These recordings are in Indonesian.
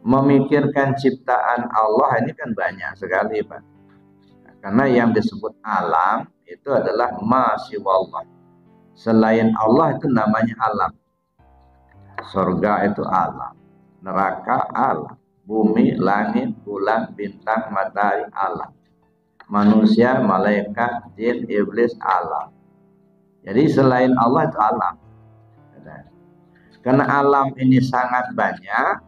memikirkan ciptaan Allah ini kan banyak sekali, Pak. Karena yang disebut alam itu adalah ma siwallah. Selain Allah itu namanya alam. Surga itu alam, neraka alam, bumi, langit, bulan, bintang, matahari alam, manusia, malaikat, jin, iblis alam. Jadi selain Allah itu alam. Karena alam ini sangat banyak,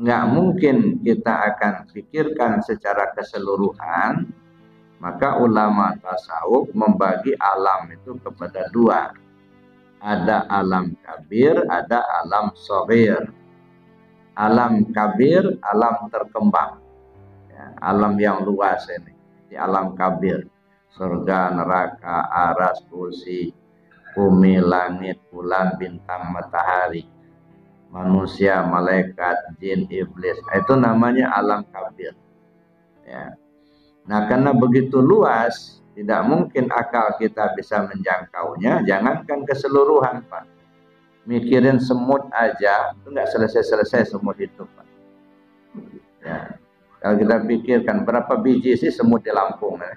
nggak mungkin kita akan pikirkan secara keseluruhan. Maka ulama tasawuf membagi alam itu kepada dua. Ada alam kabir, ada alam shaghir. Alam kabir, alam terkembang, ya, alam yang luas ini, di alam kabir, surga, neraka, aras, kursi, bumi, langit, bulan, bintang, matahari, manusia, malaikat, jin, iblis, itu namanya alam kabir, ya. Nah, karena begitu luas, tidak mungkin akal kita bisa menjangkaunya. Jangankan keseluruhan, Pak. Mikirin semut aja, itu nggak selesai-selesai semut itu, Pak. Ya. Kalau kita pikirkan berapa biji sih semut di Lampung, ya?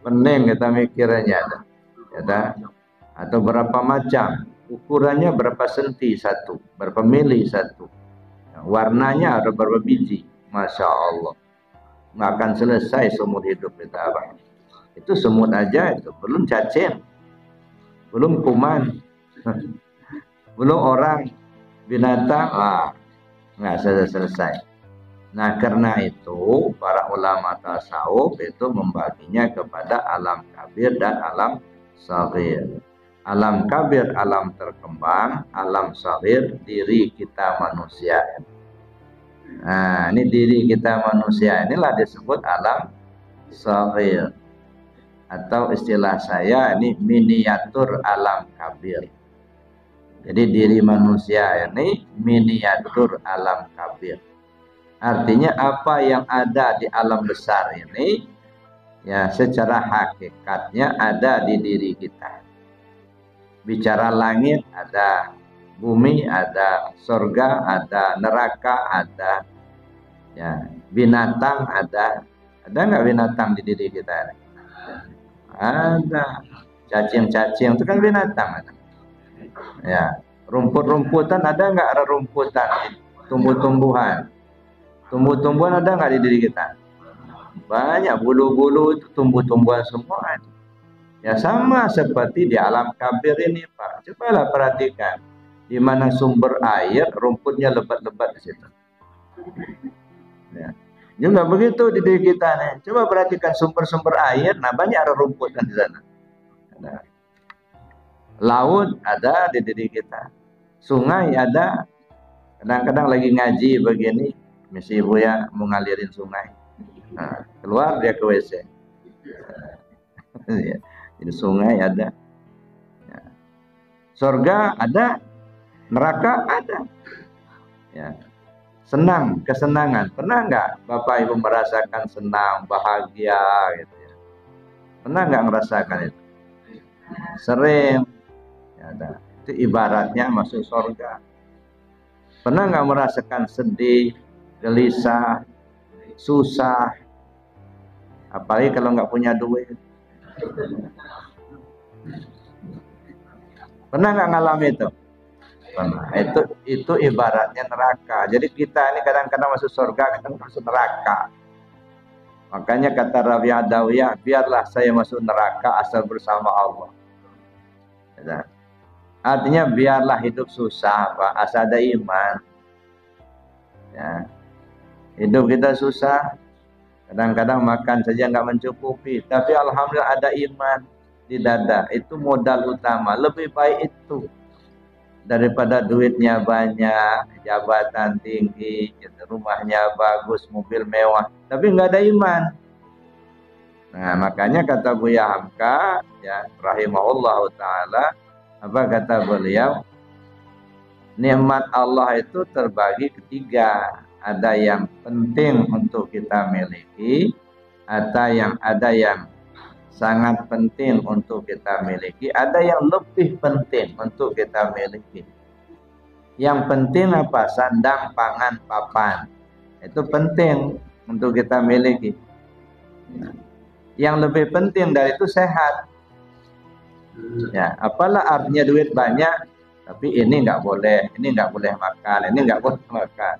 Pening kita mikirnya, ya, atau berapa macam, ukurannya berapa senti satu, berapa mili satu, warnanya ada berapa biji. Masya Allah, nggak akan selesai semut hidup kita, Pak. Itu semut aja itu, belum cacing, belum kuman, belum orang, binatang, nggak selesai. Nah, karena itu para ulama tasawuf itu membaginya kepada alam kabir dan alam shaghir. Alam kabir, alam terkembang, alam shaghir, diri kita manusia. Nah, ini diri kita manusia inilah disebut alam shaghir. Atau istilah saya ini miniatur alam kabir. Jadi diri manusia ini miniatur alam kabir. Artinya apa yang ada di alam besar ini, ya secara hakikatnya ada di diri kita. Bicara langit ada, bumi ada, surga ada, neraka ada, ya binatang ada. Ada nggak binatang di diri kita? Ada. Cacing-cacing itu kan binatang. Ya, rumput-rumputan ada nggak? Rumputan, tumbuh-tumbuhan. Tumbuh-tumbuhan ada nggak di diri kita? Banyak, bulu-bulu itu tumbuh-tumbuhan semua. Ya sama seperti di alam kabir ini, Pak. Cobalah perhatikan, di mana sumber air, rumputnya lebat-lebat di situ. Ya. Juga begitu di diri kita nih. Coba perhatikan sumber-sumber air, nah banyak ada rumput kan di sana. Nah, laut ada di diri kita, sungai ada. Kadang-kadang lagi ngaji begini, misi ibu ya mau ngalirin sungai, nah, keluar dia ke WC. Jadi sungai ada, ya. Surga ada, neraka ada, ya. Senang, kesenangan, pernah nggak Bapak Ibu merasakan senang, bahagia gitu ya? Pernah nggak ngerasakan itu? Sering, ya, itu ibaratnya masuk surga. Pernah nggak merasakan sedih, gelisah, susah, apalagi kalau nggak punya duit? Pernah nggak ngalami itu? Pernah. Itu ibaratnya neraka. Jadi kita ini kadang-kadang masuk surga, kadang masuk neraka. Makanya kata Rabi Adawiyah, biarlah saya masuk neraka asal bersama Allah. Ya. Artinya biarlah hidup susah, Pak, asal ada iman. Ya. Hidup kita susah, kadang-kadang makan saja nggak mencukupi, tapi alhamdulillah ada iman di dada. Itu modal utama. Lebih baik itu daripada duitnya banyak, jabatan tinggi, rumahnya bagus, mobil mewah, tapi nggak ada iman. Nah, makanya kata Buya Hamka, ya rahimahullah taala, apa kata beliau? Nikmat Allah itu terbagi ketiga. Ada yang penting untuk kita miliki, ada yang sangat penting untuk kita miliki, ada yang lebih penting untuk kita miliki. Yang penting apa? Sandang, pangan, papan. Itu penting untuk kita miliki. Yang lebih penting dari itu sehat. Ya, apalah artinya duit banyak, tapi ini nggak boleh makan, ini nggak boleh makan.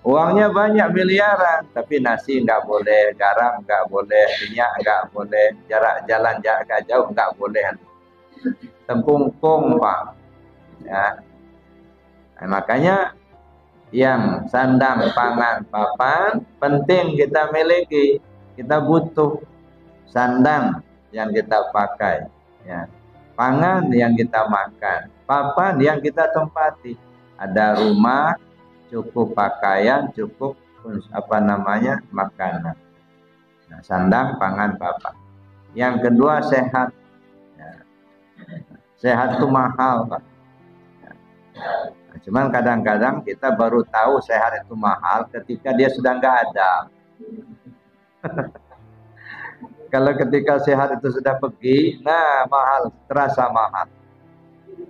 Uangnya banyak miliaran, tapi nasi nggak boleh, garam nggak boleh, minyak nggak boleh, jarak jalan agak jauh nggak boleh. Tengkungkung Pak. Ya. Nah, makanya yang sandang, pangan, papan penting kita miliki. Kita butuh sandang yang kita pakai, ya. Pangan yang kita makan, papan yang kita tempati. Ada rumah, cukup pakaian, cukup makanan. Nah, sandang, pangan, papan. Yang kedua sehat. Ya. Sehat itu mahal, Pak. Ya. Nah, cuman kadang-kadang kita baru tahu sehat itu mahal ketika dia sudah nggak ada. Kalau ketika sehat itu sudah pergi, nah mahal, terasa mahal.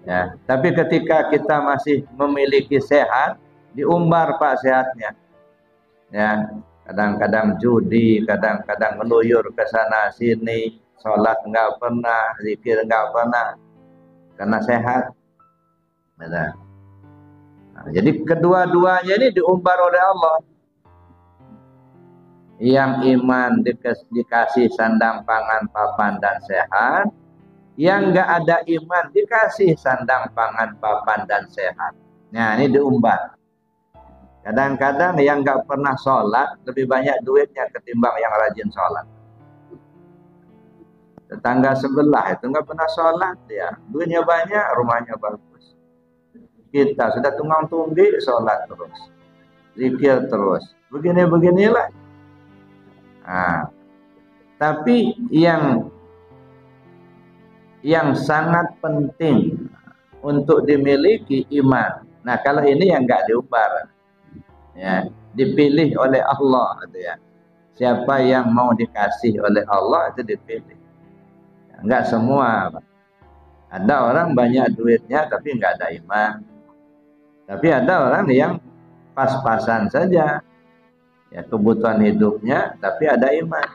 Ya, tapi ketika kita masih memiliki sehat, diumbar Pak sehatnya. Ya, kadang-kadang judi, kadang-kadang ngeluyur ke sana sini, sholat nggak pernah, zikir nggak pernah, karena sehat. Nah, jadi kedua-duanya ini diumbar oleh Allah. Yang iman dikasih sandang, pangan, papan, dan sehat. Yang nggak ada iman dikasih sandang, pangan, papan, dan sehat. Nah, ini diumbar. Kadang-kadang yang nggak pernah sholat lebih banyak duitnya ketimbang yang rajin sholat. Tetangga sebelah itu nggak pernah sholat, ya duitnya banyak, rumahnya bagus. Kita sudah tunggang-tunggi sholat terus, zikir terus, beginilah. Nah, tapi yang sangat penting untuk dimiliki iman. Nah, kalau ini yang nggak diumbar, ya dipilih oleh Allah, gitu ya. Siapa yang mau dikasih oleh Allah itu dipilih. Enggak semua, Pak. Ada orang banyak duitnya tapi nggak ada iman. Tapi ada orang yang pas-pasan saja, ya kebutuhan hidupnya tapi ada iman.